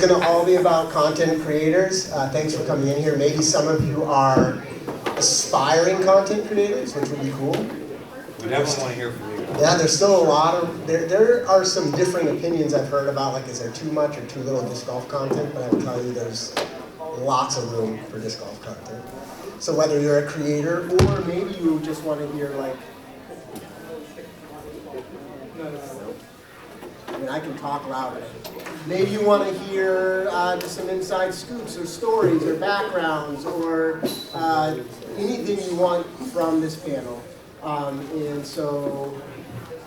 going to all be about content creators. Thanks for coming in here. Maybe some of you are aspiring content creators, which would be cool. We definitely want to hear from you. Yeah, there's still a lot of, there are some differing opinions I've heard about, like is there too much or too little disc golf content, but I will tell you there's lots of room for disc golf content. So whether you're a creator or maybe you just want to hear like, I mean, I can talk louder. Maybe you want to hear just some inside scoops or stories or backgrounds or anything you want from this panel. And so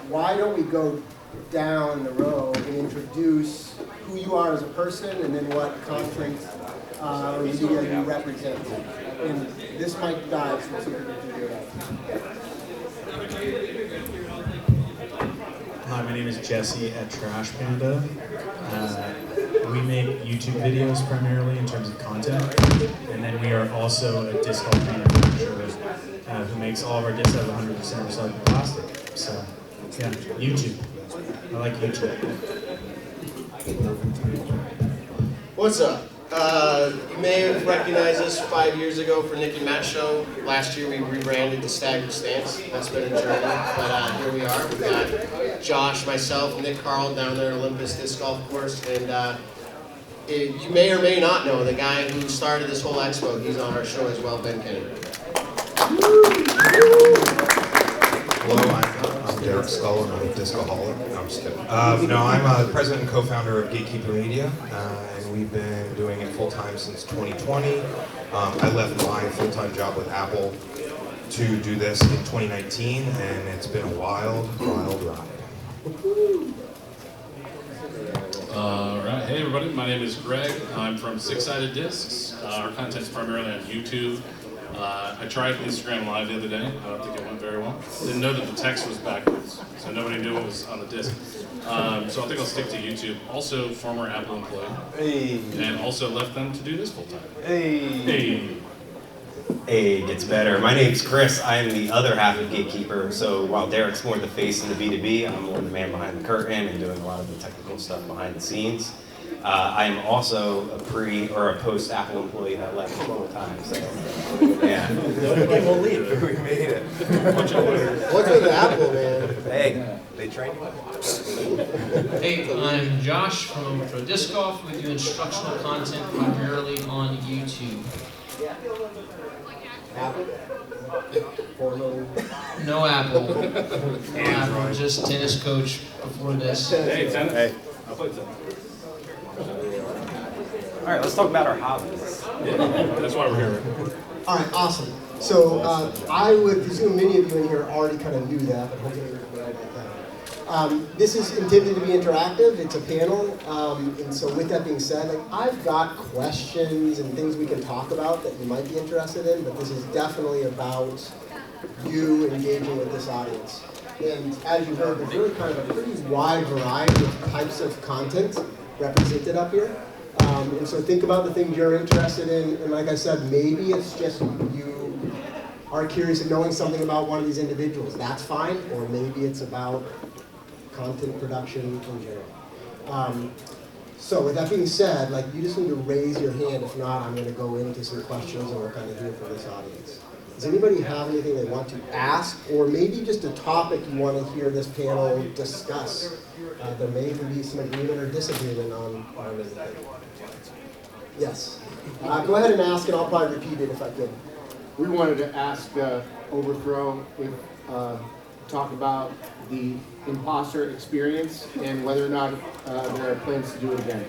why don't we go down the road and introduce who you are as a person and then what content or media you represent. And this might die, so let's see if we can figure it out. Hi, my name is Jesse at Trash Panda. We make YouTube videos primarily in terms of content, and then we are also a disc golf manufacturer who makes all of our discs out of 100% recycled plastic. So, yeah, YouTube. I like YouTube. What's up? You may have recognized us 5 years ago for Nick and Matt's show. Last year we rebranded to Staggered Stance. That's been a journey, but here we are. We've got Josh, myself, Nick Carl down there at Olympus Disc Golf Course, and you may or may not know the guy who started this whole expo. He's on our show as well, Ben Kennedy. Hello, I'm Derek Scull, and I'm a discoholic. No, I'm just kidding. I'm a president and co-founder of Gatekeeper Media, and we've been doing it full-time since 2020. I left my full-time job with Apple to do this in 2019, and it's been a wild, wild ride. Alright, hey everybody, my name is Greg. I'm from Six Sided Discs. Our content's primarily on YouTube. I tried Instagram Live the other day. I don't think it went very well. Didn't know that the text was backwards, so nobody knew it was on the disc. So I think I'll stick to YouTube. Also, former Apple employee. Hey. And also left them to do this full time. Hey. Hey, it gets better. My name's Chris. I am the other half of Gatekeeper. So while Derek's more the face in the B2B, I'm more the man behind the curtain and doing a lot of the technical stuff behind the scenes. I am also a pre or a post Apple employee that left a long time. So yeah, We'll leave. We made it. What's with Apple, man? Hey, they train you. Hey, I'm Josh from Overthrow Disc Golf. We do instructional content primarily on YouTube. Apple? No Apple. No Apple, just tennis coach before this. Hey, tennis. Hey. I'll play tennis. all right, let's talk about our hobbies. Yeah, that's why we're here. All right, awesome. So I would presume many of you in here already kind of knew that, but hopefully you're glad about that. This is intended to be interactive. It's a panel, and so with that being said, like I've got questions and things we can talk about that you might be interested in, but this is definitely about you engaging with this audience. And as you heard, there's really kind of a pretty wide variety of types of content represented up here. And so think about the things you're interested in, and like I said, maybe it's just you are curious in knowing something about one of these individuals. That's fine, or maybe it's about content production in general. So with that being said, like you just need to raise your hand. If not, I'm going to go into some questions and we'll kind of hear from this audience. Does anybody have anything they want to ask, or maybe just a topic you want to hear this panel discuss? There may even be some agreement or disagreement on anything. Yes. Go ahead and ask, and I'll probably repeat it if I could. We wanted to ask Overthrow if talk about the Imposter experience and whether or not there are plans to do it again.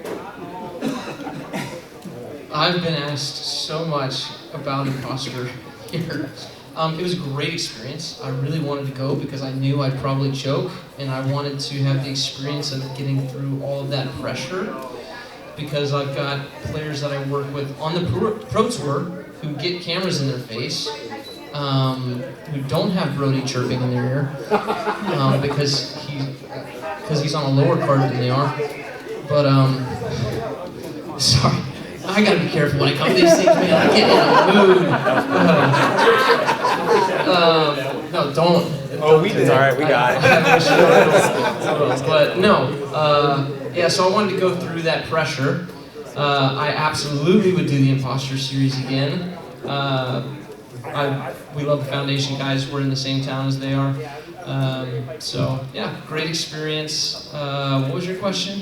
I've been asked so much about Imposter here. It was a great experience. I really wanted to go because I knew I'd probably choke, and I wanted to have the experience of getting through all of that pressure, because I've got players that I work with on the Pro Tour who get cameras in their face, who don't have Brody chirping in their ear, because he's on a lower card than they are. But sorry, I gotta be careful when I come to these things, man. I get in a mood. No, don't. Oh, we did. It's all right, we got it. But no, yeah. So I wanted to go through that pressure, I absolutely would do the Imposter series again. We love the Foundation guys. We're in the same town as they are. So yeah, great experience. What was your question?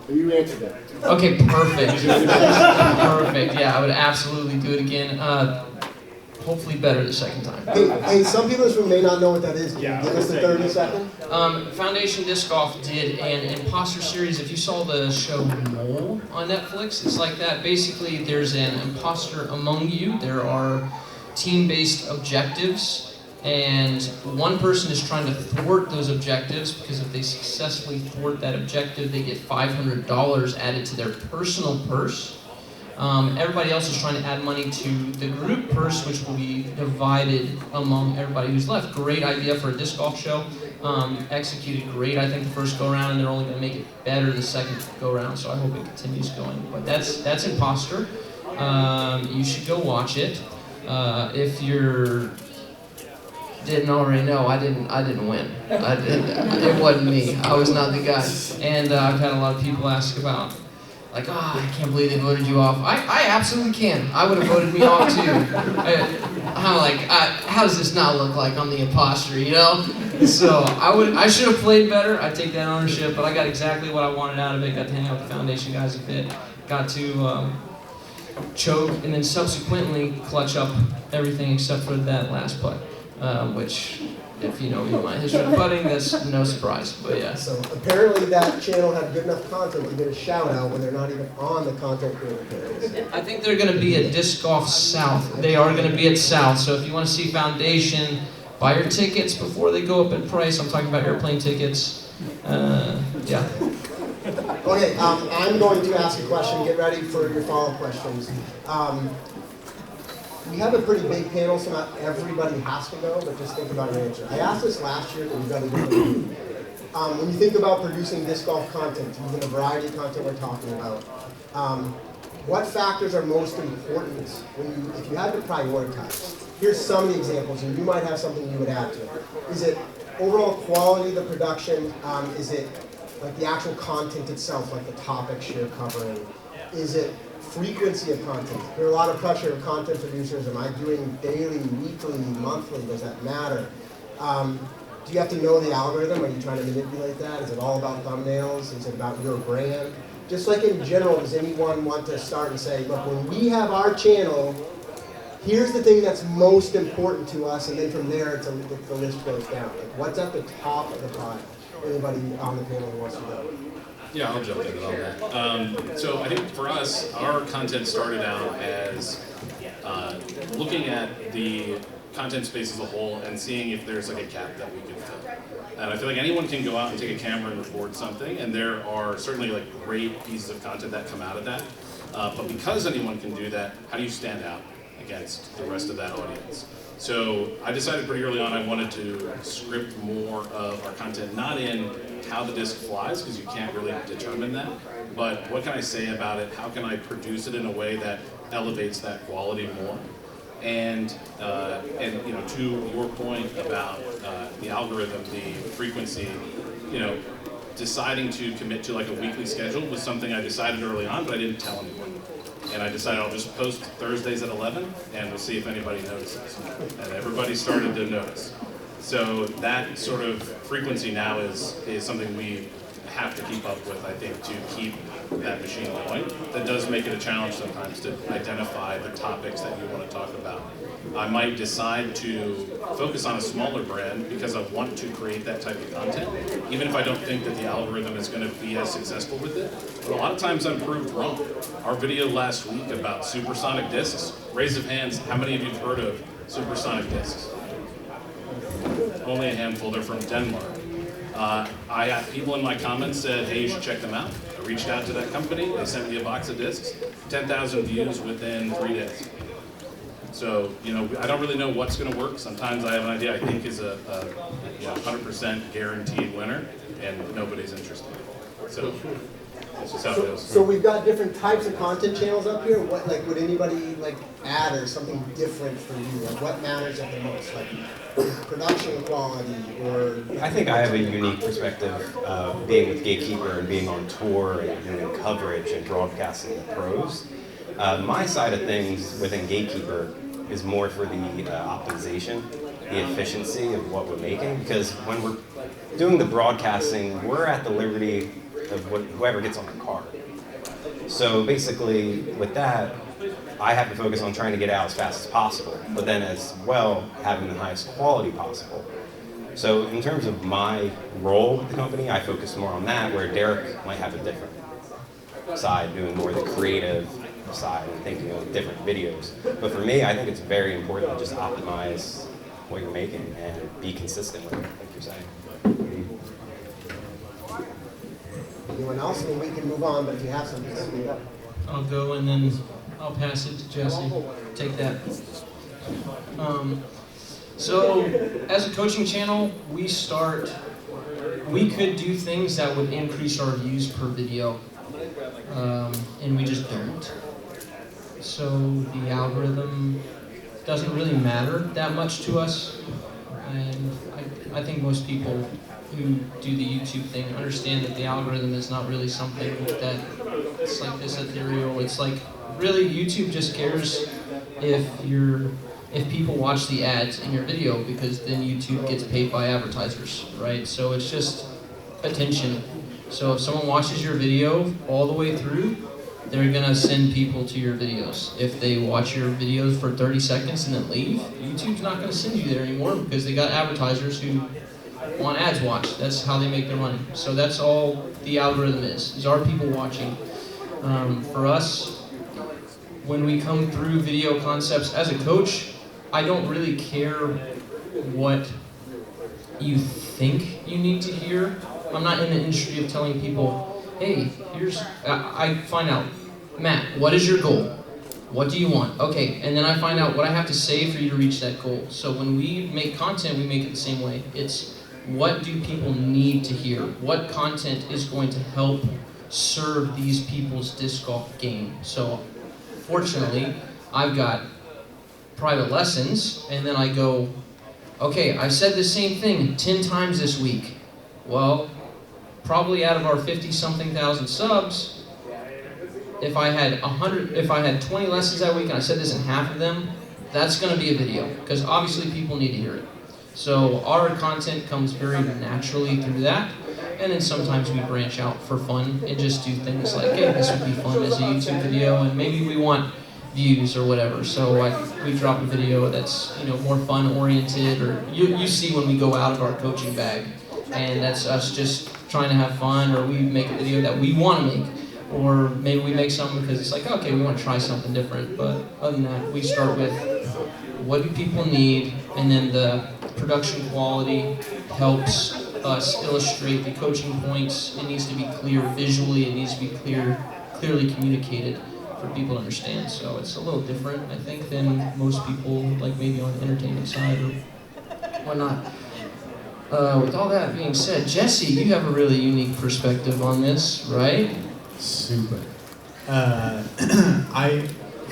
You answered it. Okay, perfect. Perfect. Yeah, I would absolutely do it again. Hopefully better the second time. Hey, some people in this room may not know what that is. Can you give us the 30 second? Foundation Disc Golf did an Imposter series. If you saw the show Mole on Netflix, it's like that. Basically, there's an imposter among you. There are team-based objectives, and one person is trying to thwart those objectives, because if they successfully thwart that objective, they get $500 added to their personal purse. Everybody else is trying to add money to the group purse, which will be divided among everybody who's left. Great idea for a disc golf show. Executed great, I think, the first go-round, and they're only going to make it better the second go-round, so I hope it continues going. But that's Imposter. You should go watch it. If you didn't already know, I didn't win. It wasn't me. I was not the guy. And I've had a lot of people ask about, like, I can't believe they voted you off. I absolutely can. I would have voted me off too. I'm like, how does this not look like I'm the imposter, you know? So I should have played better. I take that ownership, but I got exactly what I wanted out of it. Got to hang out with the Foundation guys a bit. Got to choke and then subsequently clutch up everything except for that last putt, which, if you know my history of putting, that's no surprise, but yeah. So apparently that channel had good enough content to get a shout out when they're not even on the content creator page. I think they're going to be at Disc Golf South. They are going to be at South, so if you want to see Foundation, buy your tickets before they go up in price. I'm talking about airplane tickets. Yeah. Okay, I'm going to ask a question. Get ready for your follow-up questions. We have a pretty big panel, so not everybody has to go, but just think about your answer. I asked this last year, but we've got a different when you think about producing disc golf content, using the variety of content we're talking about, what factors are most important if you had to prioritize? Here's some of the examples, and you might have something you would add to it. Is it overall quality of the production? Is it like the actual content itself, like the topics you're covering? Is it frequency of content? There's a lot of pressure of content producers. Am I doing daily, weekly, monthly? Does that matter? Do you have to know the algorithm? Are you trying to manipulate that? Is it all about thumbnails? Is it about your brand? Just like in general, does anyone want to start and say, look, when we have our channel, here's the thing that's most important to us, and then from there, the list goes down. Like, what's at the top of the pile? Anybody on the panel who wants to go? Yeah, I'll jump in on that. So I think for us, our content started out as looking at the content space as a whole and seeing if there's like a gap that we could fill. And I feel like anyone can go out and take a camera and record something, and there are certainly like great pieces of content that come out of that. But because anyone can do that, how do you stand out against the rest of that audience? So I decided pretty early on I wanted to script more of our content, not in how the disc flies, because you can't really determine that, but what can I say about it? How can I produce it in a way that elevates that quality more? And you know, to your point about the algorithm, the frequency, you know, deciding to commit to like a weekly schedule was something I decided early on, but I didn't tell anyone. And I decided I'll just post Thursdays at 11, and we'll see if anybody notices. And everybody started to notice. So that sort of frequency now is something we have to keep up with, I think, to keep that machine going. That does make it a challenge sometimes to identify the topics that you want to talk about. I might decide to focus on a smaller brand because I want to create that type of content, even if I don't think that the algorithm is going to be as successful with it. But a lot of times I'm proved wrong. Our video last week about supersonic discs, raise of hands, how many of you have heard of supersonic discs? Only a handful, they're from Denmark. I had people in my comments said, hey, you should check them out. I reached out to that company, they sent me a box of discs, 10,000 views within 3 days. So, you know, I don't really know what's going to work. Sometimes I have an idea I think is a 100% guaranteed winner, and nobody's interested. So, That's just how it is. So we've got different types of content channels up here. What, like, would anybody like add or something different for you? Like, what matters at the most? Like production quality, or? I think I have a unique perspective being with Gatekeeper and being on tour and doing coverage and broadcasting the pros. My side of things within Gatekeeper is more for the optimization, the efficiency of what we're making, because when we're doing the broadcasting, we're at the liberty of whoever gets on the card. So basically, with that, I have to focus on trying to get out as fast as possible, but then as well, having the highest quality possible. So in terms of my role with the company, I focus more on that, where Derek might have a different side, doing more of the creative side and thinking of different videos. But for me, I think it's very important to just optimize what you're making and be consistent with it, like you're saying. Anyone else? And we can move on, but if you have something, speak up. I'll go and then I'll pass it to Jesse. Take that. So, as a coaching channel, we could do things that would increase our views per video, and we just don't. So the algorithm doesn't really matter that much to us, and I think most people who do the YouTube thing understand that the algorithm is not really something that it's like this ethereal. It's like really YouTube just cares if people watch the ads in your video, because then YouTube gets paid by advertisers, right? So it's just attention. So if someone watches your video all the way through, they're gonna send people to your videos. If they watch your videos for 30 seconds and then leave, YouTube's not gonna send you there anymore, because they got advertisers who want ads watched. That's how they make their money. So that's all the algorithm is our people watching. For us, when we come through video concepts as a coach, I don't really care what you think you need to hear. I'm not in the industry of telling people, hey, I find out, Matt, what is your goal? What do you want? Okay, and then I find out what I have to say for you to reach that goal. So when we make content, we make it the same way. It's what do people need to hear? What content is going to help serve these people's disc golf game? So fortunately, I've got private lessons, and then I go, okay, I said the same thing 10 times this week. Well, probably out of our 50-something thousand subs, if I had 20 lessons that week and I said this in half of them, that's going to be a video, because obviously people need to hear it. So our content comes very naturally through that, and then sometimes we branch out for fun and just do things like, hey, this would be fun as a YouTube video, and maybe we want views or whatever. So we drop a video that's more fun oriented, or you see when we go out of our coaching bag, and that's us just trying to have fun, or we make a video that we want to make, or maybe we make something because it's like, okay, we want to try something different. But other than that, we start with what do people need, and then the production quality helps us illustrate the coaching points. It needs to be clear visually, it needs to be clearly communicated for people to understand. So it's a little different, I think, than most people, like maybe on the entertainment side or whatnot. With all that being said, Jesse, you have a really unique perspective on this, right? Super.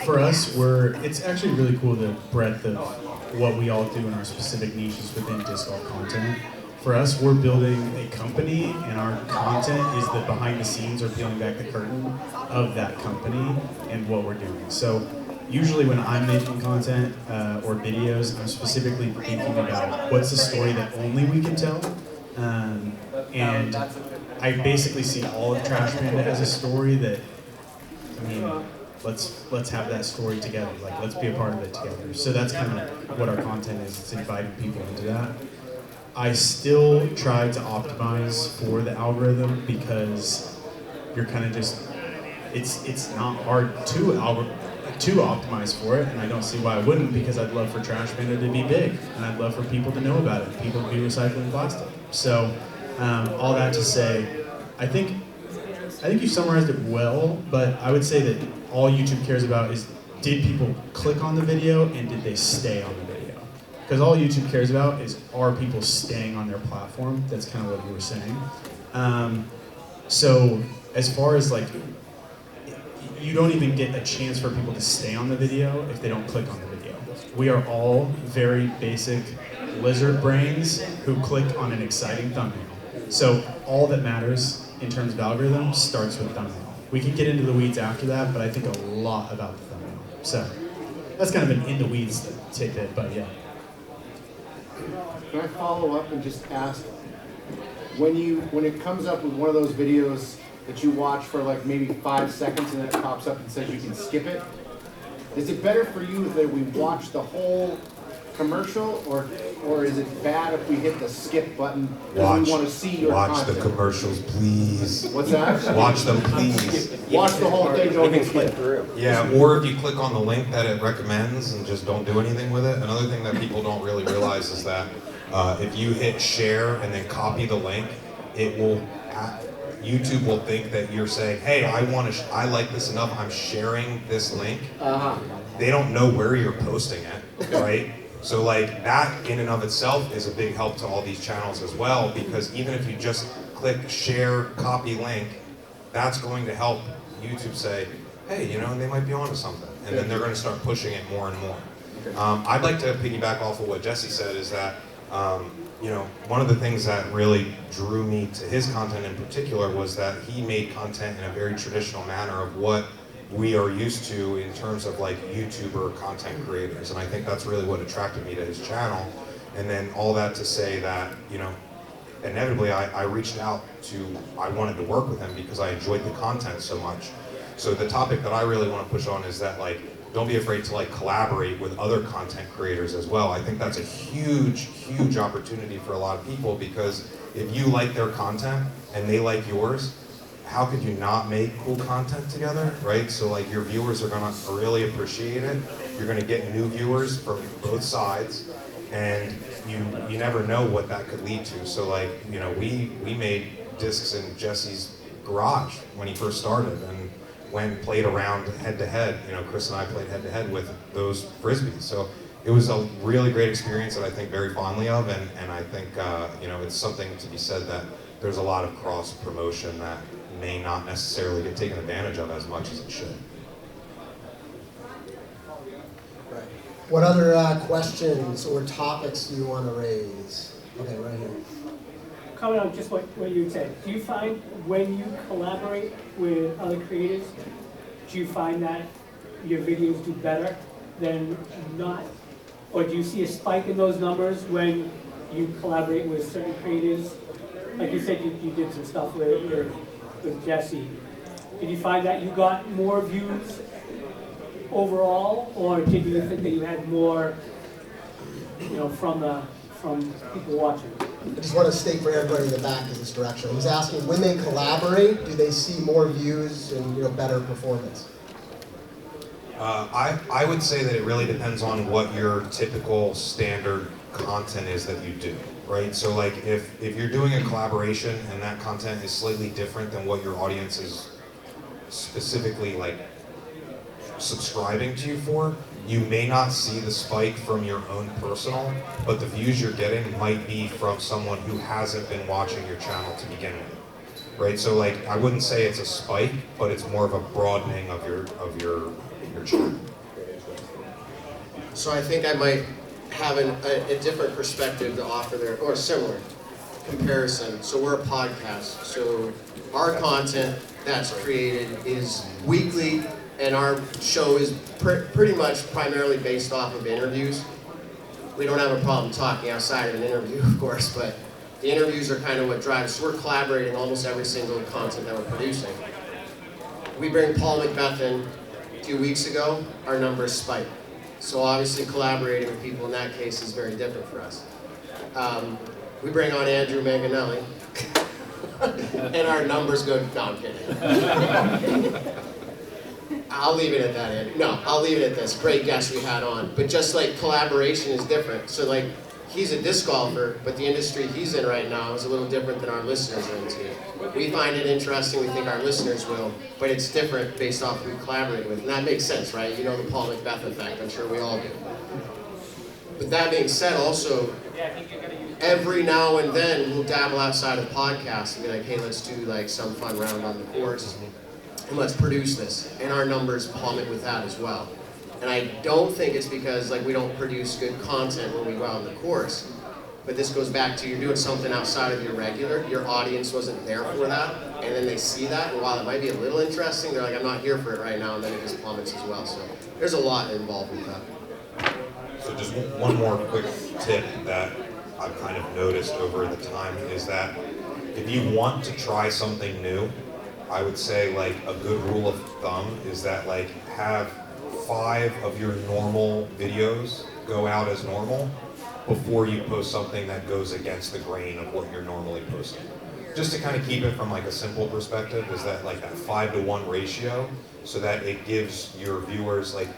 For us, it's actually really cool, the breadth of what we all do in our specific niches within disc golf content. For us, we're building a company, and our content is the behind the scenes or peeling back the curtain of that company and what we're doing. So usually when I'm making content or videos, I'm specifically thinking about what's the story that only we can tell. And I basically see all of Trash Panda as a story that, let's have that story together. Like, let's be a part of it together. So that's kind of what our content is. It's inviting people into that. I still try to optimize for the algorithm, because you're kind of just, it's not hard to optimize for it, and I don't see why I wouldn't, because I'd love for Trash Panda to be big, and I'd love for people to know about it, people to be recycling plastic. So all that to say, I think you summarized it well, but I would say that all YouTube cares about is, did people click on the video and did they stay on the video? Because all YouTube cares about is, are people staying on their platform? That's kind of what you were saying. So as far as like, you don't even get a chance for people to stay on the video if they don't click on the video. We are all very basic lizard brains who click on an exciting thumbnail. So all that matters in terms of algorithm starts with thumbnail. We can get into the weeds after that, but I think a lot about the thumbnail. So that's kind of an in the weeds tidbit, but yeah. Can I follow up and just ask, when it comes up with one of those videos that you watch for like maybe 5 seconds and then it pops up and says you can skip it, is it better for you that we watch the whole commercial, or is it bad if we hit the skip button because we want to see your content? Watch the commercials, please. What's that? Watch them, please. Watch the whole thing, don't hit skip. Yeah, or if you click on the link that it recommends and just don't do anything with it. Another thing that people don't really realize is that if you hit share and then copy the link, it will. YouTube will think that you're saying, "Hey, I like this enough. I'm sharing this link." They don't know where you're posting it, right? So like that in and of itself is a big help to all these channels as well, because even if you just click share, copy link, that's going to help YouTube say, hey, they might be onto something. And then they're going to start pushing it more and more. I'd like to piggyback off of what Jesse said is that, one of the things that really drew me to his content in particular was that he made content in a very traditional manner of what we are used to in terms of like YouTuber content creators. And I think that's really what attracted me to his channel. And then all that to say that, inevitably I reached out I wanted to work with him because I enjoyed the content so much. So the topic that I really want to push on is that like, don't be afraid to like collaborate with other content creators as well. I think that's a huge, huge opportunity for a lot of people, because if you like their content and they like yours, how could you not make cool content together, right? So like your viewers are gonna really appreciate it. You're gonna get new viewers from both sides, and you never know what that could lead to. So like, we made discs in Jesse's garage when he first started, and played around head to head. Chris and I played head to head with those Frisbees. So it was a really great experience that I think very fondly of, and I think, it's something to be said that there's a lot of cross promotion that may not necessarily get taken advantage of as much as it should. Right. What other questions or topics do you want to raise? Okay, right here. Comment on just what you said. Do you find when you collaborate with other creators, do you find that your videos do better than not? Or do you see a spike in those numbers when you collaborate with certain creators? Like you said, you did some stuff with Jesse. Did you find that you got more views overall, or did you think that you had more, from people watching? I just want to state for everybody in the back in this direction. He's asking, when they collaborate, do they see more views and better performance? I would say that it really depends on what your typical standard content is that you do, right? So like if you're doing a collaboration and that content is slightly different than what your audience is specifically like subscribing to you for, you may not see the spike from your own personal, but the views you're getting might be from someone who hasn't been watching your channel to begin with, right? So like, I wouldn't say it's a spike, but it's more of a broadening of your channel. So I think I might have a different perspective to offer there, or similar comparison. So we're a podcast, so our content that's created is weekly, and our show is pretty much primarily based off of interviews. We don't have a problem talking outside of an interview, of course, but the interviews are kind of what drives. So we're collaborating almost every single content that we're producing. We bring Paul Macbeth in a few weeks ago, our numbers spike. So obviously collaborating with people in that case is very different for us. We bring on Andrew Manganelli, and our numbers go, no, I'm kidding. I'll leave it at that, Andy. No, I'll leave it at this. Great guest we had on. But just like collaboration is different. So like, he's a disc golfer, but the industry he's in right now is a little different than our listeners are into. We find it interesting, we think our listeners will, but it's different based off who we collaborate with. And that makes sense, right? You know the Paul Macbeth effect, I'm sure we all do. But that being said, also, every now and then we'll dabble outside of podcasts and be like, hey, let's do like some fun round on the course, and let's produce this. And our numbers plummet with that as well. And I don't think it's because like we don't produce good content when we go out on the course. But this goes back to you're doing something outside of your regular, your audience wasn't there for that, and then they see that, and while it might be a little interesting, they're like, I'm not here for it right now, and then it just plummets as well. So there's a lot involved with that. So just one more quick tip that I've kind of noticed over the time is that if you want to try something new, I would say like a good rule of thumb is that like have 5 of your normal videos go out as normal before you post something that goes against the grain of what you're normally posting. Just to kind of keep it from like a simple perspective is that like that 5-to-1 ratio so that it gives your viewers like,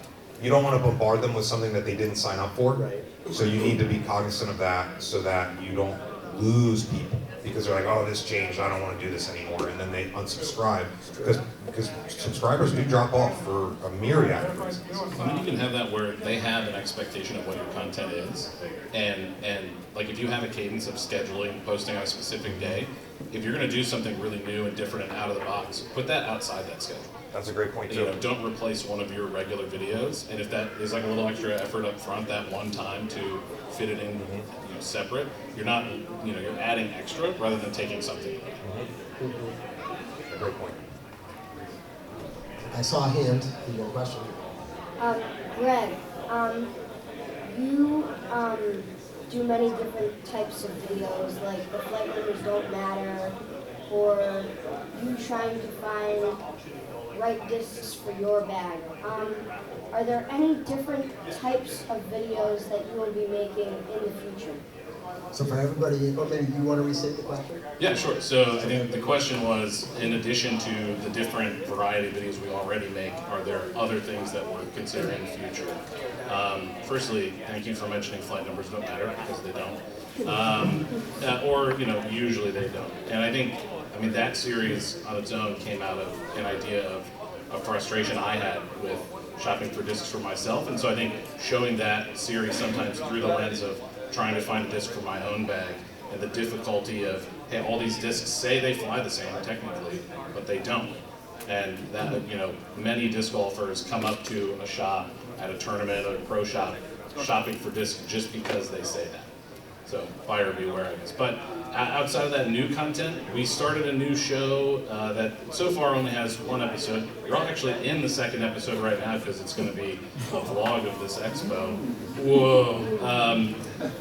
you don't want to bombard them with something that they didn't sign up for. Right. So you need to be cognizant of that so that you don't lose people because they're like, oh, this changed, I don't want to do this anymore, and then they unsubscribe because subscribers do drop off for a myriad of reasons. I mean, you can have that where they have an expectation of what your content is, and like if you have a cadence of scheduling, posting on a specific day, if you're going to do something really new and different and out of the box, put that outside that schedule. That's a great point too. You know, don't replace one of your regular videos, and if that is like a little extra effort up front that one time to fit it in, you know, separate, you're not, you know, you're adding extra rather than taking something away. A great point. I saw a hand. You got a question? Greg, you do many different types of videos, like the flight numbers don't matter, or you trying to find right discs for your bag. Are there any different types of videos that you will be making in the future? So for everybody, or maybe you want to restate the question? Yeah, sure. So I think the question was, in addition to the different variety of videos we already make, are there other things that we're considering in the future? Firstly, thank you for mentioning flight numbers don't matter, because they don't. Or, you know, usually they don't. And I think, I mean, that series on its own came out of an idea of a frustration I had with shopping for discs for myself. And so I think showing that series sometimes through the lens of trying to find a disc for my own bag and the difficulty of, hey, all these discs say they fly the same technically, but they don't. And that, you know, many disc golfers come up to a shop at a tournament or a pro shop shopping for discs just because they say that. So buyer beware, I guess. But outside of that new content, we started a new show that so far only has 1 episode. You're all actually in the 2nd episode right now because it's going to be a vlog of this expo. Whoa.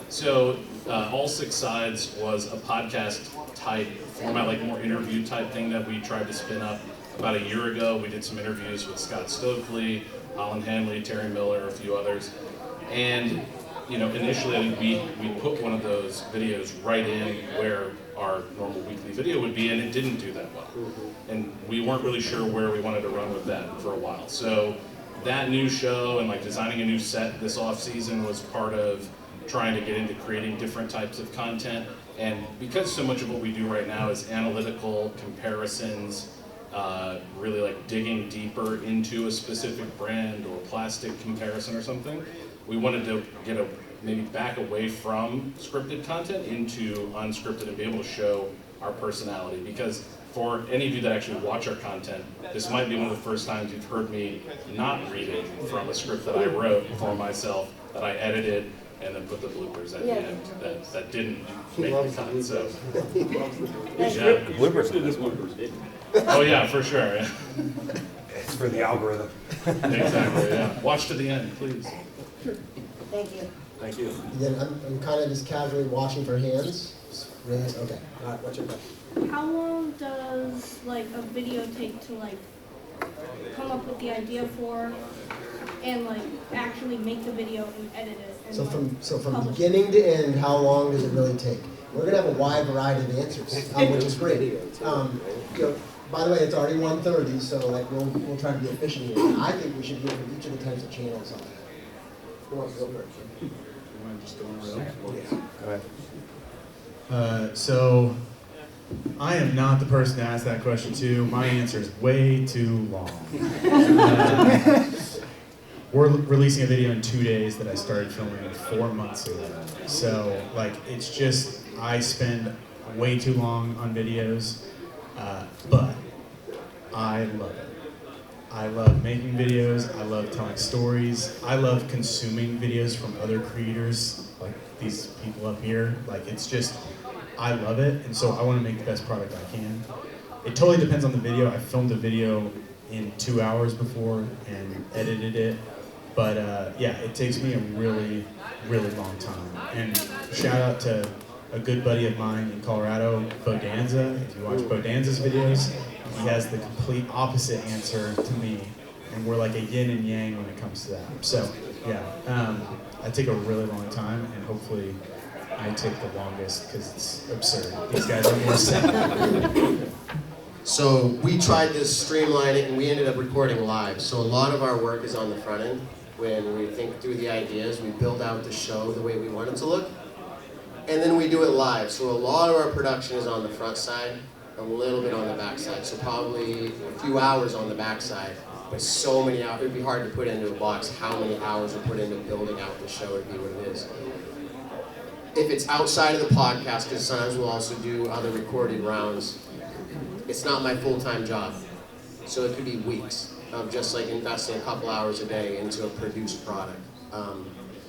So All 6 Sides was a podcast type format, like more interview type thing that we tried to spin up about a year ago. We did some interviews with Scott Stokely, Holland Hanley, Terry Miller, a few others. And you know, initially we put one of those videos right in where our normal weekly video would be, and it didn't do that well. And we weren't really sure where we wanted to run with that for a while. So that new show and like designing a new set this off season was part of trying to get into creating different types of content. And because so much of what we do right now is analytical comparisons, really like digging deeper into a specific brand or plastic comparison or something, we wanted to get maybe back away from scripted content into unscripted and be able to show our personality. Because for any of you that actually watch our content, this might be one of the first times you've heard me not reading from a script that I wrote for myself, that I edited, and then put the bloopers at the end that didn't make the cut. So, oh yeah, for sure. Yeah. It's for the algorithm. Exactly, yeah. Watch to the end, please. Thank you. Thank you. Then I'm kind of just casually watching for hands. Raised. Okay. All right. What's your question? How long does like a video take to like come up with the idea for and like actually make the video and edit it? And, So from beginning to end, how long does it really take? We're gonna have a wide variety of answers, which is great. You know, by the way, it's already 1:30, so like we'll try to be efficient here. I think we should hear from each of the types of channels on that. Who wants to go first? You want to just go in a row? Yeah. Go ahead. So I am not the person to ask that question to. My answer is way too long. we're releasing a video in 2 days that I started filming 4 months ago. So like, it's just, I spend way too long on videos, but I love it. I love making videos, I love telling stories, I love consuming videos from other creators, like these people up here. Like, it's just, I love it, and so I want to make the best product I can. It totally depends on the video. I filmed a video in 2 hours before and edited it, but yeah, it takes me a really, really long time. And shout out to a good buddy of mine in Colorado, Bodanza. If you watch Bodanza's videos, he has the complete opposite answer to me, and we're like a yin and yang when it comes to that. So yeah, I take a really long time, and hopefully I take the longest because it's absurd. These guys are more sad. So we tried to streamline it, and we ended up recording live. So a lot of our work is on the front end. When we think through the ideas, we build out the show the way we want it to look, and then we do it live. So a lot of our production is on the front side, a little bit on the back side. So probably a few hours on the back side, but so many hours. It'd be hard to put into a box how many hours are put into building out the show to be what it is. If it's outside of the podcast, because sometimes we'll also do other recorded rounds, it's not my full-time job. So it could be weeks of just like investing a couple hours a day into a produced product.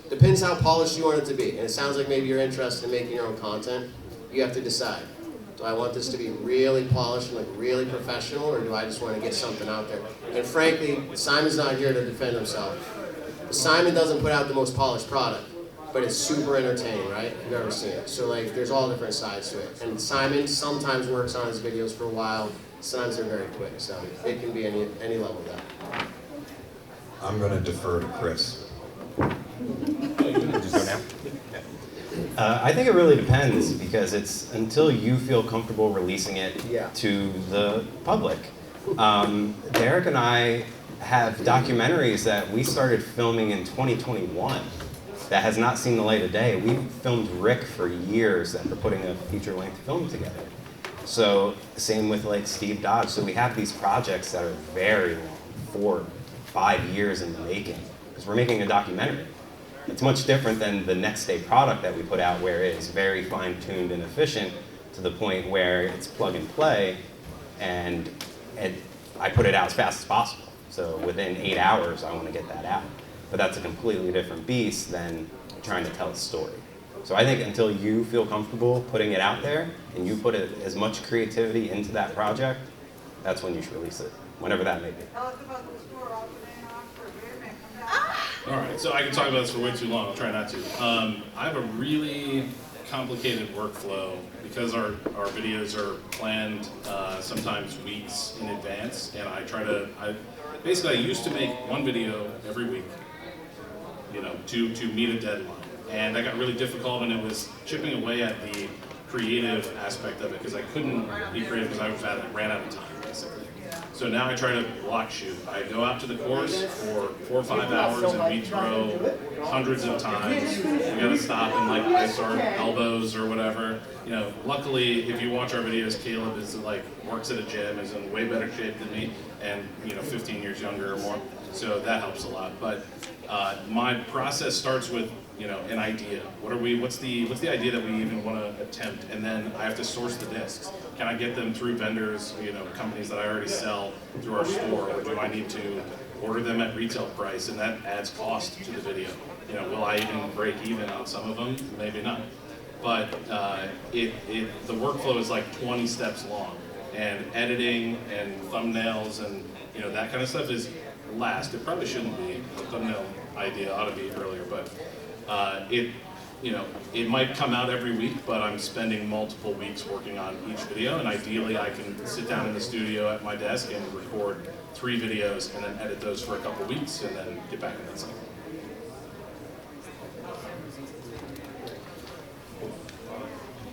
Depends how polished you want it to be. And it sounds like maybe you're interested in making your own content. You have to decide. Do I want this to be really polished and like really professional, or do I just want to get something out there? And frankly, Simon's not here to defend himself. Simon doesn't put out the most polished product, but it's super entertaining, right? If you've ever seen it. So like, there's all different sides to it. And Simon sometimes works on his videos for a while. Sometimes they're very quick, so it can be any level of that. I'm going to defer to Chris. Just go now? I think it really depends, because it's until you feel comfortable releasing it to the public. Derek and I have documentaries that we started filming in 2021 that has not seen the light of day. We've filmed Rick for years after putting a feature-length film together. So same with like Steve Dodge. So we have these projects that are very long, 4, 5 years in the making, because we're making a documentary. It's much different than the next day product that we put out, where it is very fine-tuned and efficient to the point where it's plug and play, and I put it out as fast as possible. So within 8 hours, I want to get that out. But that's a completely different beast than trying to tell a story. So I think until you feel comfortable putting it out there and you put as much creativity into that project, that's when you should release it, whenever that may be. Tell us about the store opening up for beer. All right, so I can talk about this for way too long. I'll try not to. I have a really complicated workflow because our videos are planned sometimes weeks in advance, and I used to make one video every week, to meet a deadline. And that got really difficult, and it was chipping away at the creative aspect of it, because I couldn't be creative because I ran out of time, basically. So now I try to block shoot. I go out to the course for 4 or 5 hours, and we throw hundreds of times. We gotta stop and like ice our elbows or whatever. Luckily, if you watch our videos, Caleb works at a gym, is in way better shape than me, and 15 years younger or more. So that helps a lot. But my process starts with an idea. What's the idea that we even want to attempt? And then I have to source the discs. Can I get them through vendors, companies that I already sell through our store, or do I need to order them at retail price? And that adds cost to the video. Will I even break even on some of them? Maybe not. But the workflow is like 20 steps long, and editing and thumbnails and that kind of stuff is last. It probably shouldn't be. The thumbnail idea ought to be earlier, but it might come out every week, but I'm spending multiple weeks working on each video, and ideally I can sit down in the studio at my desk and record 3 videos and then edit those for a couple weeks and then get back in that cycle.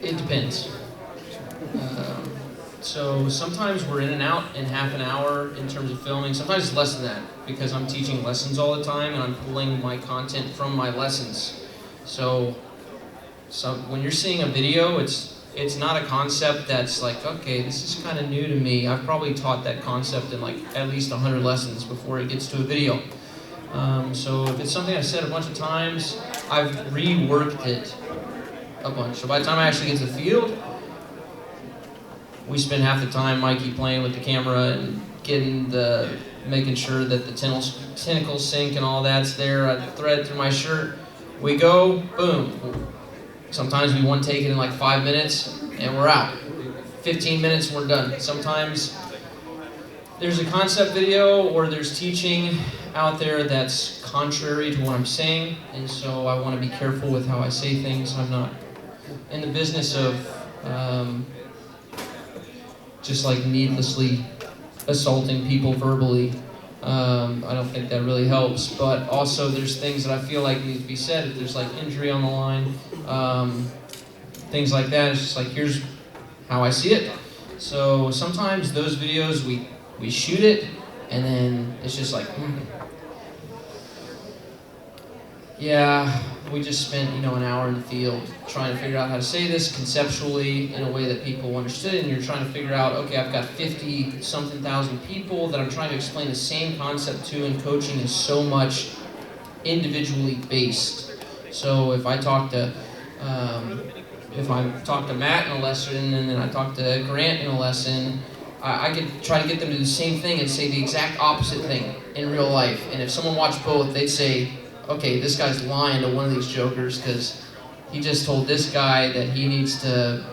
It depends. So sometimes we're in and out in half an hour in terms of filming. Sometimes it's less than that, because I'm teaching lessons all the time and I'm pulling my content from my lessons. So when you're seeing a video, it's not a concept that's like, okay, this is kind of new to me. I've probably taught that concept in like at least 100 lessons before it gets to a video. So if it's something I've said a bunch of times, I've reworked it a bunch. So by the time I actually get to the field, we spend half the time Mikey playing with the camera and making sure that the tentacles sync and all that's there. I thread through my shirt. We go, boom. Sometimes we one take it in like 5 minutes and we're out. 15 minutes and we're done. Sometimes there's a concept video or there's teaching out there that's contrary to what I'm saying, and so I want to be careful with how I say things. I'm not in the business of just like needlessly assaulting people verbally. I don't think that really helps, but also there's things that I feel like need to be said. If there's like injury on the line, things like that, it's just like, here's how I see it. So sometimes those videos, we shoot it, and then it's just like, yeah, we just spent, an hour in the field trying to figure out how to say this conceptually in a way that people understood, and you're trying to figure out, okay, I've got 50-something thousand people that I'm trying to explain the same concept to, and coaching is so much individually based. So if I talk to Matt in a lesson, and then I talk to Grant in a lesson, I could try to get them to do the same thing and say the exact opposite thing in real life. And if someone watched both, they'd say, okay, this guy's lying to one of these jokers because he just told this guy that he needs to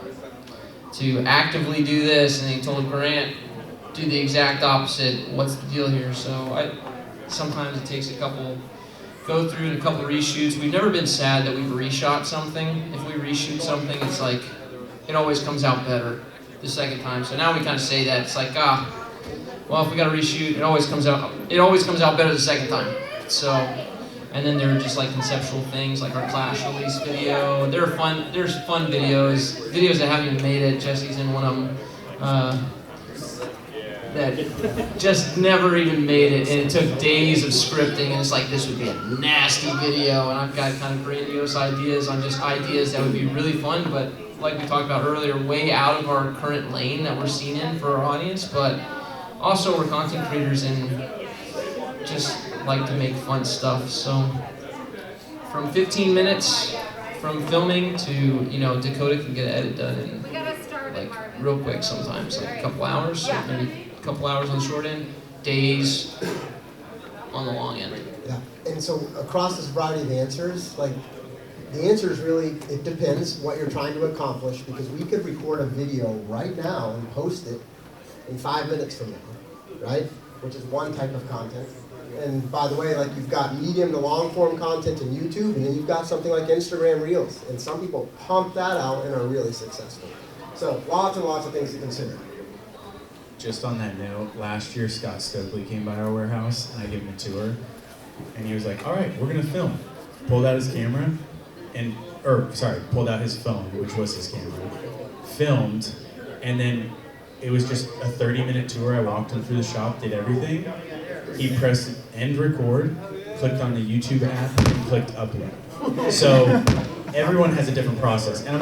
actively do this, and he told Grant, do the exact opposite. What's the deal here? So sometimes it takes go through a couple reshoots. We've never been sad that we've reshot something. If we reshoot something, it's like, it always comes out better the second time. So now we kind of say that, it's like, well, if we got to reshoot, it always comes out better the second time. So, and then there are just like conceptual things like our Clash release video. There's fun videos that haven't even made it. Jesse's in one of them that just never even made it, and it took days of scripting, and it's like, this would be a nasty video, and I've got kind of grandiose ideas on just ideas that would be really fun, but like we talked about earlier, way out of our current lane that we're seen in for our audience. But also we're content creators and just like to make fun stuff. So from 15 minutes from filming to, Dakota can get an edit done in like real quick sometimes, like a couple hours, maybe a couple hours on the short end, days on the long end. Yeah, and so across this variety of answers, like, the answer is really, it depends what you're trying to accomplish, because we could record a video right now and post it in 5 minutes from now, right? Which is one type of content. And by the way, like, you've got medium to long form content in YouTube, and then you've got something like Instagram Reels. And some people pump that out and are really successful. So lots and lots of things to consider. Just on that note, last year Scott Stokely came by our warehouse and I gave him a tour, and he was like, all right, we're gonna film. Pulled out his camera, pulled out his phone, which was his camera, filmed, and then it was just a 30-minute tour. I walked him through the shop, did everything. He pressed end record, clicked on the YouTube app, and clicked upload. So everyone has a different process, and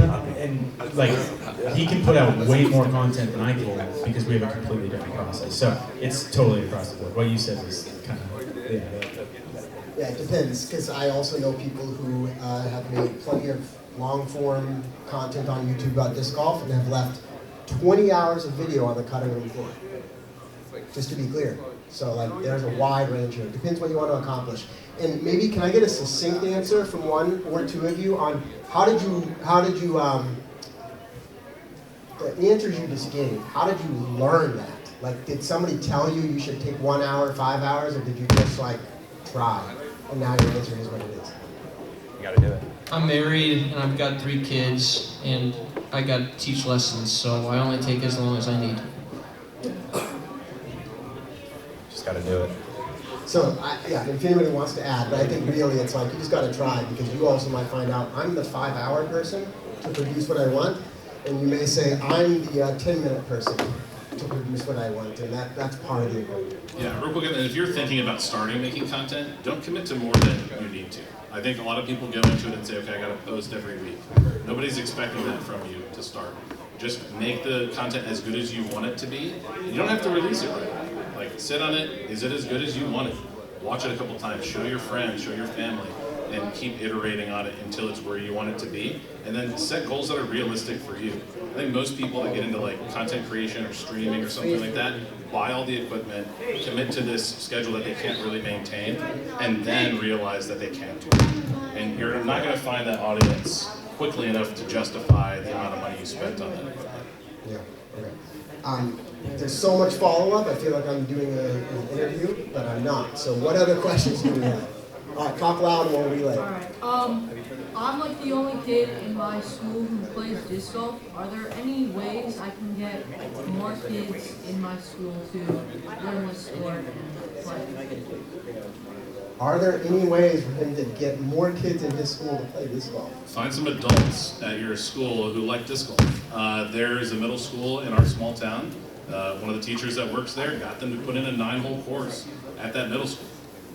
he can put out way more content than I can because we have a completely different process. So it's totally across the board. What you said was kind of, yeah. Yeah, it depends, because I also know people who have made plenty of long-form content on YouTube about disc golf and have left 20 hours of video on the cutting room floor, just to be clear. So like, there's a wide range here. It depends what you want to accomplish. And maybe, can I get a succinct answer from one or two of you on how did you the answers you just gave, how did you learn that? Like, did somebody tell you you should take 1 hour, 5 hours, or did you just like try? And now your answer is what it is. You gotta do it. I'm married and I've got 3 kids, and I got to teach lessons, so I only take as long as I need. Just gotta do it. So, if anybody wants to add, but I think really it's like, you just gotta try, because you also might find out, I'm the 5-hour person to produce what I want, and you may say, I'm the 10-minute person to produce what I want, and that's part of the equation. Yeah, real quick, and if you're thinking about starting making content, don't commit to more than you need to. I think a lot of people go into it and say, okay, I gotta post every week. Nobody's expecting that from you to start. Just make the content as good as you want it to be. You don't have to release it right away. Like, sit on it. Is it as good as you want it? watch it a couple times, show your friends, show your family, and keep iterating on it until it's where you want it to be. And then set goals that are realistic for you. I think most people that get into like content creation or streaming or something like that, buy all the equipment, commit to this schedule that they can't really maintain, and then realize that they can't do it. And you're not going to find that audience quickly enough to justify the amount of money you spent on that equipment. Yeah, okay. There's so much follow-up, I feel like I'm doing an interview, but I'm not. So what other questions do we have? All right, talk loud and we'll relay. Alright, I'm like the only kid in my school who plays disc golf. Are there any ways I can get more kids in my school to learn the sport and play? Are there any ways for him to get more kids in his school to play disc golf? Find some adults at your school who like disc golf. There is a middle school in our small town. One of the teachers that works there got them to put in a 9-hole course at that middle school.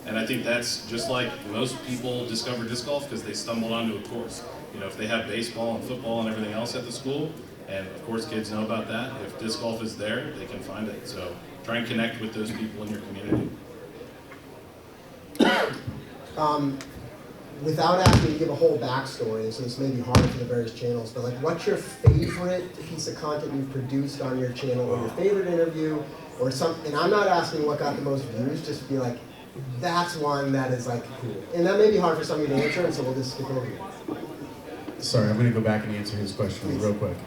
And I think that's just like most people discover disc golf because they stumbled onto a course. You know, if they have baseball and football and everything else at the school, and of course kids know about that, if disc golf is there, they can find it. So try and connect with those people in your community. Without asking you to give a whole backstory, so this may be hard for the various channels, but like, what's your favorite piece of content you've produced on your channel, or your favorite interview, or something? And I'm not asking what got the most views, just be like, that's one that is like cool. And that may be hard for some of you to answer, and so we'll just skip over it. Sorry, I'm going to go back and answer his question real quick.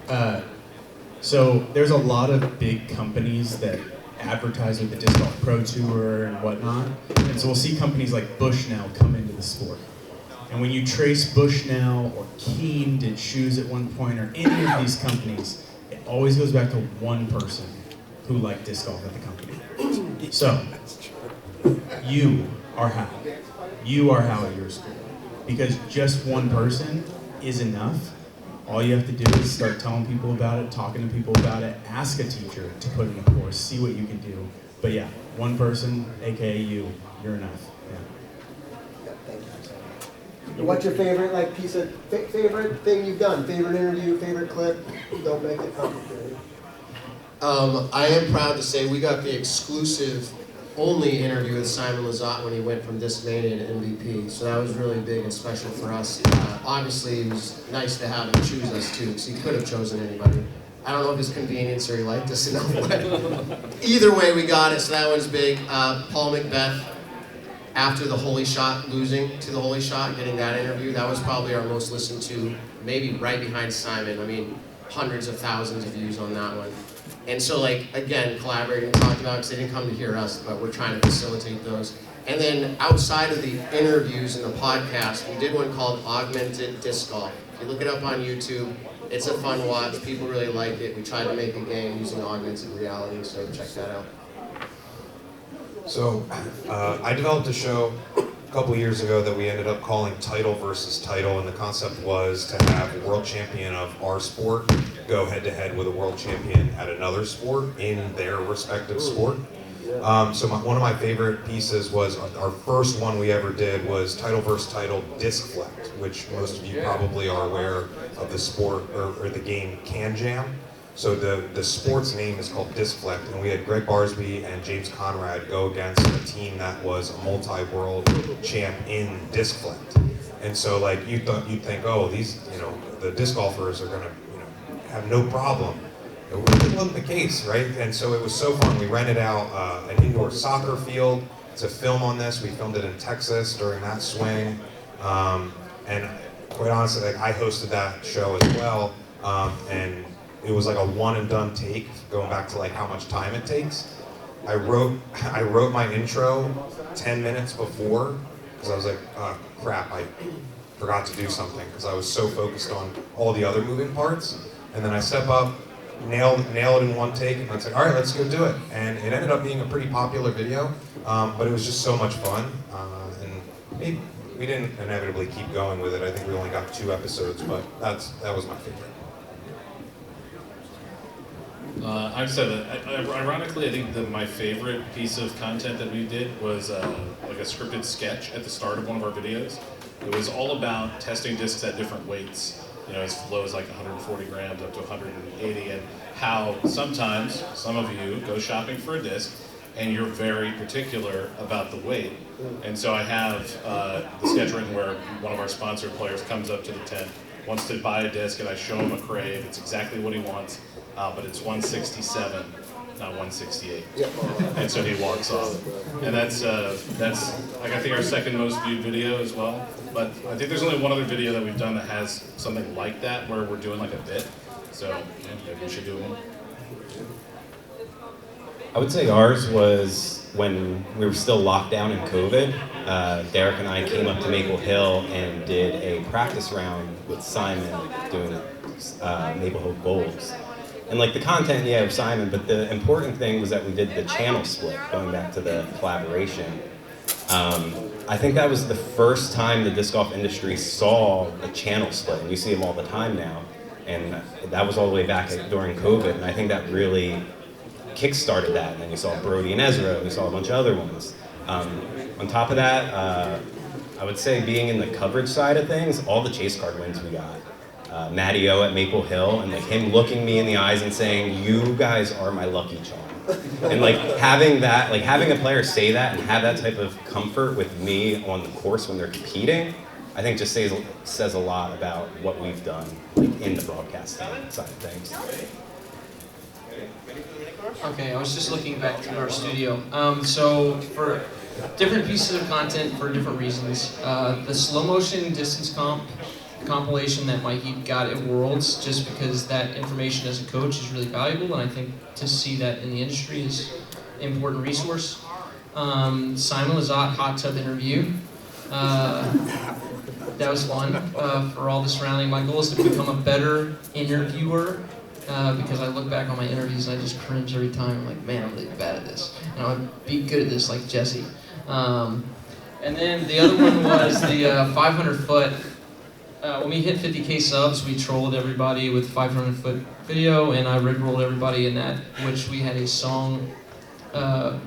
So there's a lot of big companies that advertise with the Disc Golf Pro Tour and whatnot. And so we'll see companies like Bushnell come into the sport. And when you trace Bushnell or Keen did shoes at one point, or any of these companies, it always goes back to one person who liked disc golf at the company. So, you are how. You are how at your school. Because just one person is enough. All you have to do is start telling people about it, talking to people about it, ask a teacher to put in a course, see what you can do. But yeah, one person, aka you're enough. Yeah. Thank you. What's your favorite like piece of favorite thing you've done? Favorite interview, favorite clip? Don't make it complicated. I am proud to say we got the exclusive only interview with Simon Lizotte when he went from Disc Mania to MVP, so that was really big and special for us. Obviously, it was nice to have him choose us too, because he could have chosen anybody. I don't know if it's convenience or he liked us enough, but either way we got it, so that was big. Paul Macbeth, after the Holy Shot, losing to the Holy Shot, getting that interview, that was probably our most listened to, maybe right behind Simon. I mean, hundreds of thousands of views on that one. And so, like, again, collaborating, talked about, because they didn't come to hear us, but we're trying to facilitate those. And then outside of the interviews and the podcast, we did one called Augmented Disc Golf. If you look it up on YouTube, it's a fun watch. People really like it. We tried to make a game using augmented reality, so check that out. So, I developed a show a couple years ago that we ended up calling Title versus Title, and the concept was to have a world champion of our sport go head-to-head with a world champion at another sport in their respective sport. So one of my favorite pieces was, our first one we ever did was Title versus Title Disc Flex, which most of you probably are aware of the sport, or the game Can Jam. So the sport's name is called Disc Flex, and we had Greg Barsby and James Conrad go against a team that was a multi-world champ in Disc Flex. And so like you'd think, oh, these, the disc golfers are gonna, have no problem. It really wasn't the case, right? And so it was so fun. We rented out an indoor soccer field to film on this. We filmed it in Texas during that swing. And quite honestly, like, I hosted that show as well. And it was like a one and done take, going back to like how much time it takes. I wrote my intro 10 minutes before, because I was like, oh, crap, I forgot to do something, because I was so focused on all the other moving parts. And then I step up, nail it in one take, and I was like, all right, let's go do it. And it ended up being a pretty popular video, but it was just so much fun. And we didn't inevitably keep going with it. I think we only got 2 episodes, but that was my favorite. I've said that. Ironically, I think my favorite piece of content that we did was like a scripted sketch at the start of one of our videos. It was all about testing discs at different weights. As low as like 140 grams up to 180, and how sometimes some of you go shopping for a disc and you're very particular about the weight. And so I have the sketch written where one of our sponsored players comes up to the tent, wants to buy a disc, and I show him a crave. It's exactly what he wants, but it's 167, not 168. And so he walks off. And that's like, I think our second most viewed video as well. But I think there's only one other video that we've done that has something like that, where we're doing like a bit. So yeah, maybe we should do one. I would say ours was when we were still locked down in COVID. Derek and I came up to Maple Hill and did a practice round with Simon doing Maple Hill goals. And like the content, yeah, of Simon, but the important thing was that we did the channel split, going back to the collaboration. I think that was the first time the disc golf industry saw a channel split, and you see them all the time now. And that was all the way back during COVID, and I think that really kick-started that. And then you saw Brody and Ezra, and we saw a bunch of other ones. On top of that, I would say being in the coverage side of things, all the chase card wins we got. Matty O at Maple Hill, and like him looking me in the eyes and saying, "You guys are my lucky charm." And like having that, like having a player say that and have that type of comfort with me on the course when they're competing, I think just says a lot about what we've done like in the broadcasting side of things. Okay, I was just looking back through our studio. So for different pieces of content for different reasons, the slow motion distance compilation that Mikey got at Worlds, just because that information as a coach is really valuable, and I think to see that in the industry is an important resource. Simon Lizotte hot tub interview. That was fun for all the surrounding. My goal is to become a better interviewer, because I look back on my interviews and I just cringe every time. I'm like, man, I'm really bad at this. And I would be good at this like Jesse. And then the other one was the 500 foot. When we hit 50K subs, we trolled everybody with 500 foot video, and I rickrolled everybody in that, which we had a song.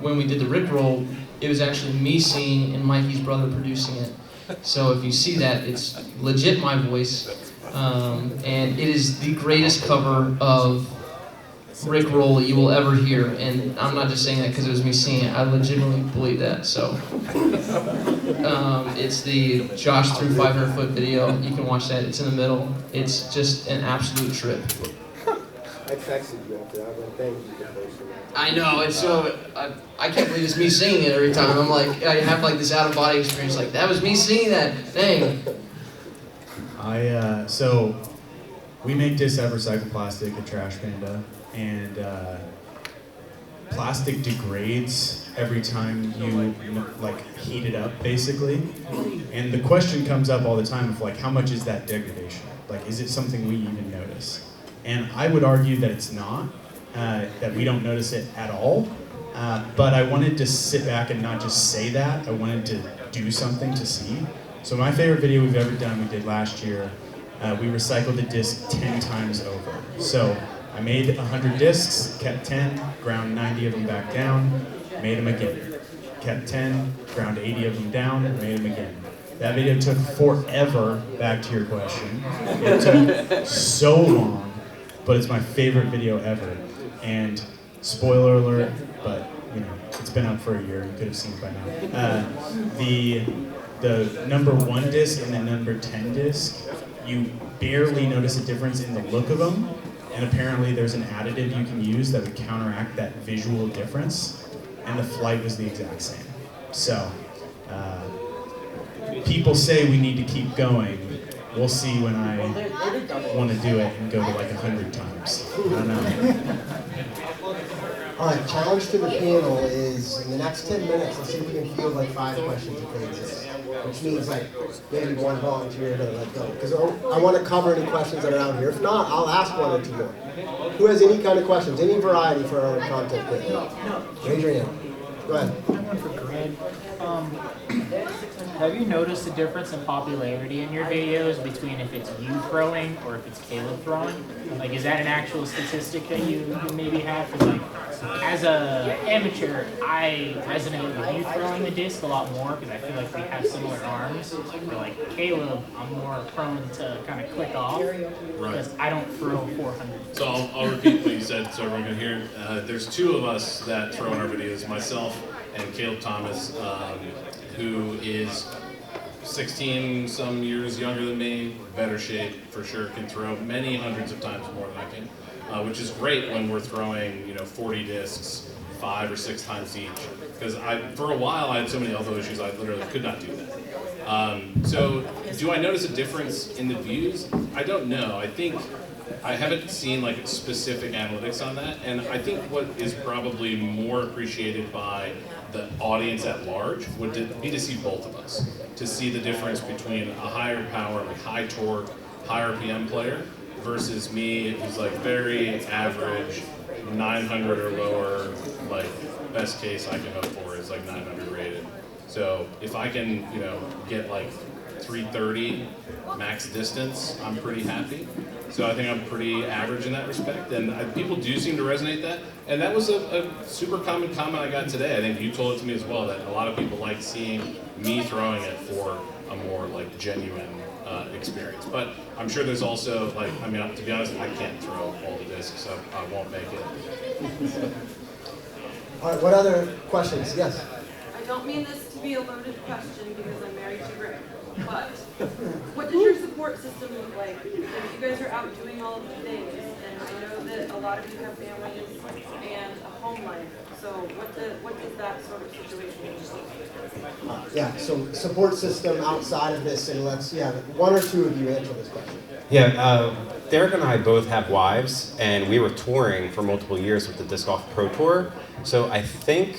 When we did the rickroll, it was actually me singing and Mikey's brother producing it. So if you see that, it's legit my voice. And it is the greatest cover of rickroll you will ever hear. And I'm not just saying that because it was me singing it. I legitimately believe that. So it's the Josh through 500 foot video. You can watch that. It's in the middle. It's just an absolute trip. I texted you after that. I was like, thank you for posting that. I know, it's so, I can't believe it's me singing it every time. I'm like, I have like this out of body experience, like, that was me singing that thing. So we make disc out of recycled plastic at Trash Panda, and plastic degrades every time you like heat it up, basically. And the question comes up all the time of like, how much is that degradation? Like, is it something we even notice? And I would argue that it's not, that we don't notice it at all. But I wanted to sit back and not just say that. I wanted to do something to see. So my favorite video we've ever done, we did last year. We recycled the disc 10 times over. So I made 100 discs, kept 10, ground 90 of them back down, made them again. Kept 10, ground 80 of them down, made them again. That video took forever, back to your question. It took so long, but it's my favorite video ever. And spoiler alert, but you know, it's been up for a year, you could have seen it by now. The number 1 disc and the number 10 disc, you barely notice a difference in the look of them, and apparently there's an additive you can use that would counteract that visual difference, and the flight was the exact same. So, people say we need to keep going. We'll see when I want to do it and go to like 100 times. I don't know. All right, challenge to the panel is in the next 10 minutes, let's see if we can field like 5 questions if they exist. Which means like maybe one volunteer to let go. Because I want to cover any questions that are out here. If not, I'll ask 1 or 2 more. Who has any kind of questions, any variety for our content creator? Raise your hand. Go ahead. I have one for Greg. have you noticed a difference in popularity in your videos between if it's you throwing or if it's Caleb throwing? Like, is that an actual statistic that you maybe have? Because, like, as a amateur, I resonate with you throwing the disc a lot more because I feel like we have similar arms. But like Caleb, I'm more prone to kind of click off because I don't throw 400. So I'll repeat what you said so everyone can hear. There's two of us that throw in our videos, myself and Caleb Thomas, who is 16 some years younger than me, better shape for sure, can throw many hundreds of times more than I can. Which is great when we're throwing, 40 discs 5 or 6 times each. Because for a while, I had so many elbow issues, I literally could not do that. So, do I notice a difference in the views? I don't know. I think I haven't seen like specific analytics on that, and I think what is probably more appreciated by the audience at large would be to see both of us, to see the difference between a higher power, like high torque, high RPM player versus me, who's like very average, 900 or lower, like best case I can hope for is like 900 rated. So if I can, get like 330 max distance, I'm pretty happy. So I think I'm pretty average in that respect, and people do seem to resonate that. And that was a super common comment I got today. I think you told it to me as well, that a lot of people like seeing me throwing it for a more like genuine experience. But I'm sure there's also to be honest, I can't throw all the discs, so I won't make it. All right, what other questions? Yes? I don't mean this to be a loaded question because I'm married to Greg, but what does your support system look like? You guys are out doing all of the things, and I know that a lot of you have families and a home life. So what does that sort of situation look like? Yeah, so support system outside of this, and let's, one or two of you answer this question. Yeah, Derek and I both have wives, and we were touring for multiple years with the Disc Golf Pro Tour. So I think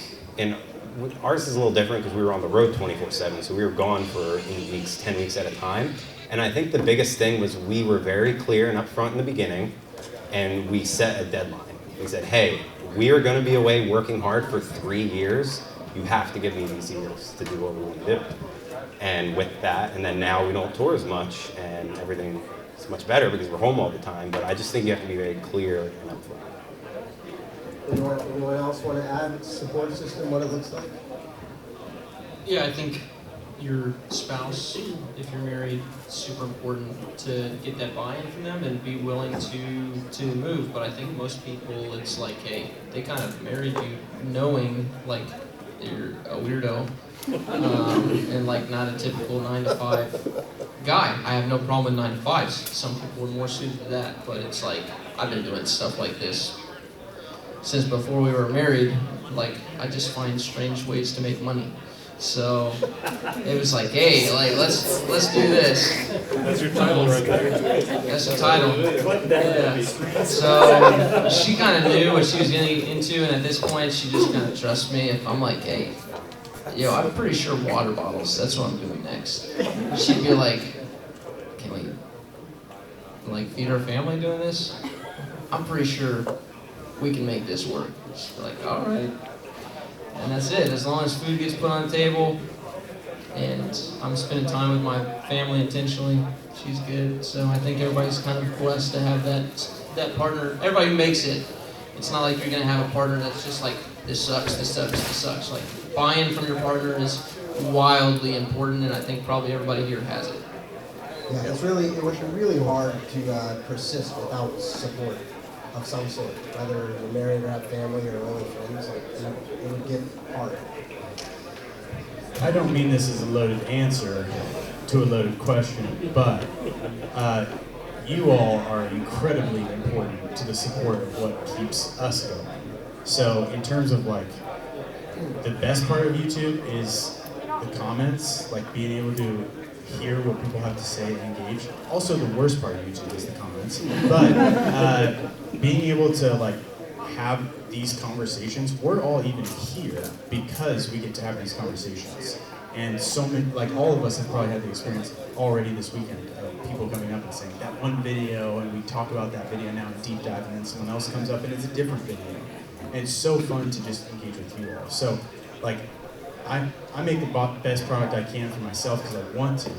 ours is a little different because we were on the road 24/7, so we were gone for 8 weeks, 10 weeks at a time. And I think the biggest thing was we were very clear and upfront in the beginning, and we set a deadline. We said, hey, we are going to be away working hard for 3 years. You have to give me these years to do what we want to do. And with that, and then now we don't tour as much, and everything is much better because we're home all the time. But I just think you have to be very clear and upfront. Anyone else want to add support system, what it looks like? Yeah, I think your spouse, if you're married, it's super important to get that buy-in from them and be willing to move. But I think most people, it's like, hey, they kind of married you knowing like you're a weirdo and like not a typical 9-to-5 guy. I have no problem with 9-to-5s. Some people are more suited to that, but it's like I've been doing stuff like this since before we were married. Like I just find strange ways to make money. So it was like, hey, like let's do this. That's your title right there. That's the title. Yeah. So she kind of knew what she was getting into, and at this point, she just kind of trusts me. If I'm like, hey, I'm pretty sure water bottles. That's what I'm doing next. She'd be like, can we like feed our family doing this? I'm pretty sure we can make this work. She'd be like, all right. And that's it. As long as food gets put on the table and I'm spending time with my family intentionally, she's good. So I think everybody's kind of blessed to have that partner. Everybody who makes it, it's not like you're going to have a partner that's just like, this sucks, this sucks, this sucks. Like, buy-in from your partner is wildly important, and I think probably everybody here has it. Yeah, it would be really hard to persist without support of some sort, whether you're married or have family or only friends. Like, it would get hard. I don't mean this as a loaded answer to a loaded question, but you all are incredibly important to the support of what keeps us going. So in terms of like, the best part of YouTube is the comments, like being able to hear what people have to say and engage. Also, the worst part of YouTube is the comments. But being able to like have these conversations, we're all even here because we get to have these conversations. And so many, like all of us have probably had the experience already this weekend of people coming up and saying that one video, and we talk about that video now in deep dive, and then someone else comes up and it's a different video. And it's so fun to just engage with you all. So, like, I make the best product I can for myself because I want to,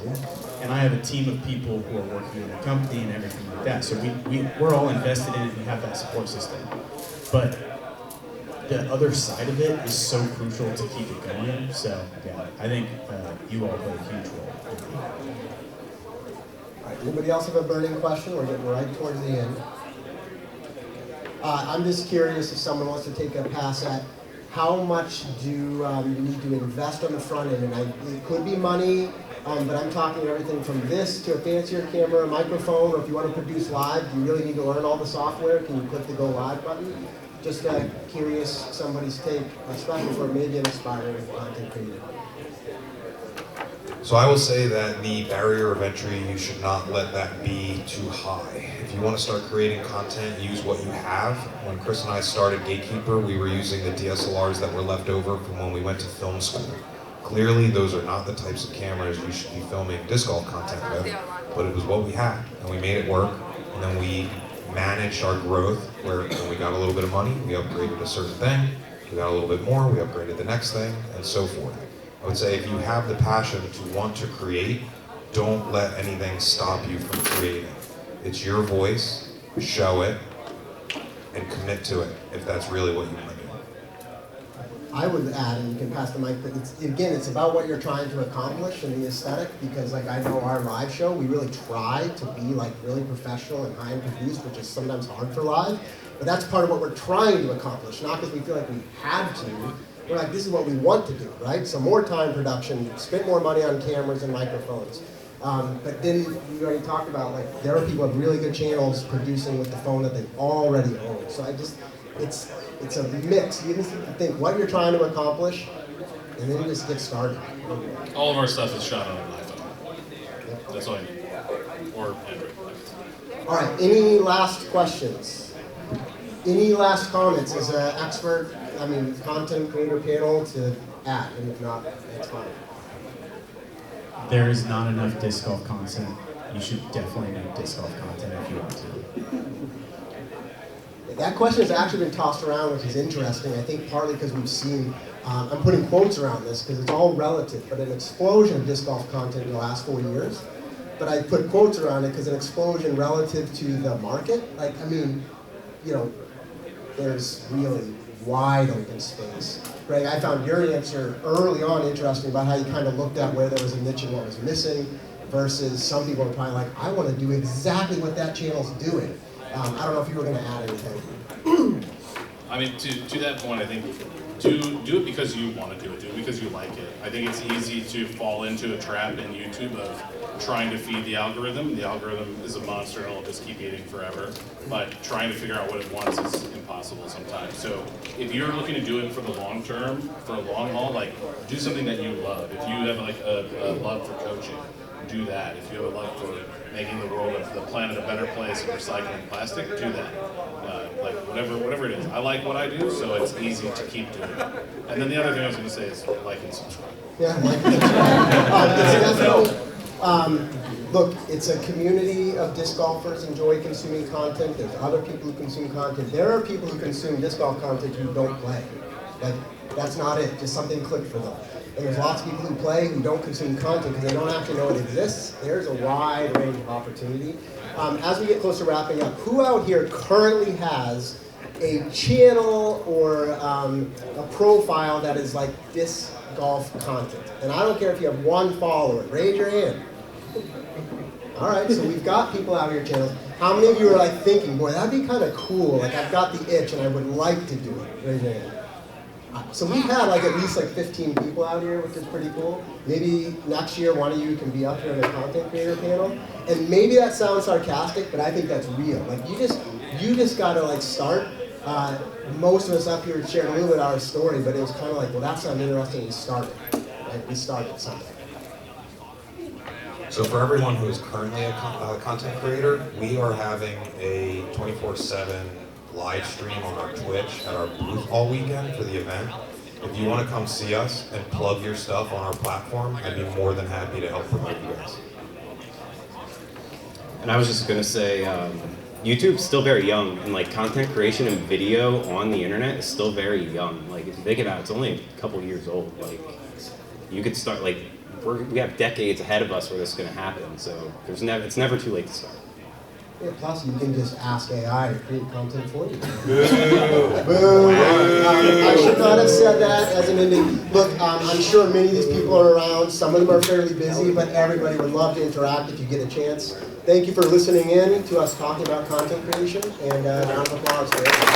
and I have a team of people who are working on the company and everything like that. So we're all invested in it and we have that support system. But the other side of it is so crucial to keep it going. So yeah, I think you all play a huge role. All right, anybody else have a burning question? We're getting right towards the end. I'm just curious if someone wants to take a pass at how much do you need to invest on the front end? And it could be money, but I'm talking everything from this to a fancier camera, microphone, or if you want to produce live, do you really need to learn all the software? Can you click the go live button? Just curious somebody's take, especially for maybe an aspiring content creator. So I will say that the barrier of entry, you should not let that be too high. If you want to start creating content, use what you have. When Chris and I started Gatekeeper, we were using the DSLRs that were left over from when we went to film school. Clearly, those are not the types of cameras you should be filming disc golf content with, but it was what we had, and we made it work, and then we managed our growth, where when we got a little bit of money, we upgraded a certain thing, we got a little bit more, we upgraded the next thing, and so forth. I would say if you have the passion to want to create, don't let anything stop you from creating. It's your voice, show it, and commit to it if that's really what you want to do. I would add, and you can pass the mic, but it's about what you're trying to accomplish and the aesthetic, because like I know our live show, we really try to be like really professional and high-end produced, which is sometimes hard for live, but that's part of what we're trying to accomplish, not because we feel like we had to. We're like, this is what we want to do, right? So more time production, spend more money on cameras and microphones. But then we already talked about, like, there are people with really good channels producing with the phone that they already own. So it's a mix. You just need to think what you're trying to accomplish, and then just get started. All of our stuff is shot on an iPhone. That's all I need. Or Android. All right, any last questions? Any last comments as an expert, content creator panel to add? And if not, that's fine. There is not enough disc golf content. You should definitely make disc golf content if you want to. That question has actually been tossed around, which is interesting. I think partly because we've seen, I'm putting quotes around this because it's all relative, but an explosion of disc golf content in the last 4 years. But I put quotes around it because an explosion relative to the market. There's really wide open space. Greg, I found your answer early on interesting about how you kind of looked at where there was a niche and what was missing, versus some people are probably like, I want to do exactly what that channel's doing. I don't know if you were going to add anything. To that point, I think do it because you want to do it. Do it because you like it. I think it's easy to fall into a trap in YouTube of trying to feed the algorithm. The algorithm is a monster and it'll just keep eating forever. But trying to figure out what it wants is impossible sometimes. So if you're looking to do it for the long term, for a long haul, do something that you love. If you have a love for coaching, do that. If you have a love for making the world of the planet a better place and recycling plastic, do that. Whatever it is. I like what I do, so it's easy to keep doing it. And then the other thing I was going to say is like and subscribe. Yeah, like and subscribe. Look, it's a community of disc golfers enjoy consuming content. There's other people who consume content. There are people who consume disc golf content who don't play. That's not it. Just something clicked for them. And there's lots of people who play who don't consume content because they don't actually know it exists. There's a wide range of opportunity. As we get closer to wrapping up, who out here currently has a channel or a profile that is like disc golf content? And I don't care if you have one follower. Raise your hand. All right, so we've got people out here channels. How many of you are thinking, boy, that'd be kind of cool. I've got the itch and I would like to do it. Raise your hand. So we've had at least 15 people out here, which is pretty cool. Maybe next year one of you can be up here in a content creator panel. And maybe that sounds sarcastic, but I think that's real. You just gotta start. Most of us up here shared a little bit of our story, but it was kind of well, that sounded interesting. We started. We started something. So for everyone who is currently a content creator, we are having a 24/7 live stream on our Twitch at our booth all weekend for the event. If you want to come see us and plug your stuff on our platform, I'd be more than happy to help promote you guys. And I was just going to say, YouTube's still very young, and content creation and video on the internet is still very young. If you think about it, it's only a couple years old. you could start, like, we have decades ahead of us where this is going to happen, so it's never too late to start. Yeah, plus you can just ask AI to create content for you. Boo. Boo. I should not have said that as an ending. Look, I'm sure many of these people are around. Some of them are fairly busy, but everybody would love to interact if you get a chance. Thank you for listening in to us talking about content creation, and a round of applause for everyone.